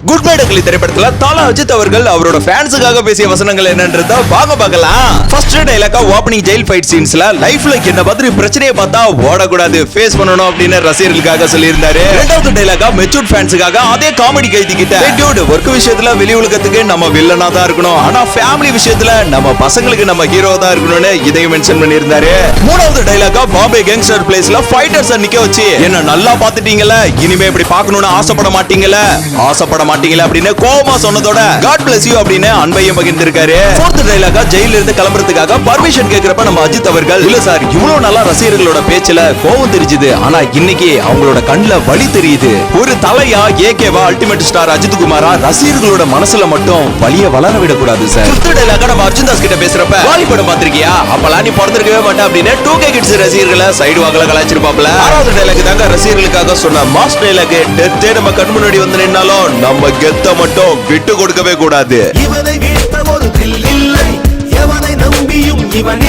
Good bye டக்லி திரைப்படத்துல தல அஜித் அவர்கள் அவரோட ஃபேன்ஸுக்காக பேசிய வசனங்கள் என்னன்றத வாங்க பார்க்கலாம். ஃபர்ஸ்ட் டைலாக்கா ஓபனிங் ஜெயில் ஃபைட் சீன்ஸ்ல லைஃப்ல என்ன மாதிரி பிரச்சனையை பார்த்தா ஓடக்கூடாது, ஃபேஸ் பண்ணணும் அப்படின்னு ரசிகர்களுக்காக சொல்லியிருந்தாரு. இரண்டாவது டைலாக்கா மெச்சூர்ட் ஃபேன்ஸுக்காக அதே காமெடி கைதி கிட்ட டியூட் ஒர்க் விஷயத்துல வெளி உலகத்துக்கு நம்ம வில்லனா தான் இருக்கணும், ஆனா ஃபேமிலி விஷயத்துல நம்ம பசங்களுக்கு நம்ம ஹீரோ தான் இருக்கணும்னு இதையும் மென்ஷன் பண்ணியிருந்தாரு. மூணாவது டைலாக்கா பாம்பே கேங்ஸ்டர் பிளேஸ்ல ஃபைட்டர்ஸ் நிக்க வச்சு என்ன நல்லா பாத்துட்டீங்கல, இனிமே இப்படி பார்க்கணும்னு ஆசைப்பட மாட்டீங்கல அப்படின்னு கோவமா சொன்னதோட God bless you அப்படின்னு அன்பையும் பகிர்ந்திருக்காரு. ஃபோர்த் டைலாக்கா ஜெயில இருந்து கிளம்புறதுக்காக பர்மிஷன் கேக்குறப்ப நம்ம அஜித் அவர்கள் இல்ல சார் இவ்வளவு நல்லா ரசிகர்களோட பேச்சுல கோவம் தெரிஞ்சுது, ஆனா இன்னைக்கு அவங்களோட கண்ணுல வலி தெரியுது. ஒரு தலையா ஏகேவா அல்டிமேட் ஸ்டார் அஜித் குமாரா ரசிகர்களோட மனசுல மட்டும் வலிய வளர விடக்கூடாது சார். ஃபிஃப்த் டைலாக்கா நம்ம அர்ஜுன் தாஸ் கிட்ட பேசுறப்ப வாலி படம் பாத்திருக்கியா, அப்பலாம் நீ பிறந்திருக்கவே மாட்டே அப்படின்னு 2K கிட்ஸ் ரசிகர்களை சைடு வாங்கல கலாய்ச்சிருப்பாப்ல. ஆறாவது டைலாக் தாங்க ரசிகர்களுக்காக சொன்ன மாஸ் டைலாக், டெத்தே நம்ம கண் முன்னாடி வந்து நின்னாலும் நம்ம கெத்த மட்டும் விட்டு கொடுக்கவே கூடாது. இவனை வீழ்த்த ஒரு தில் இல்லை, எவனை நம்பியும் இவன்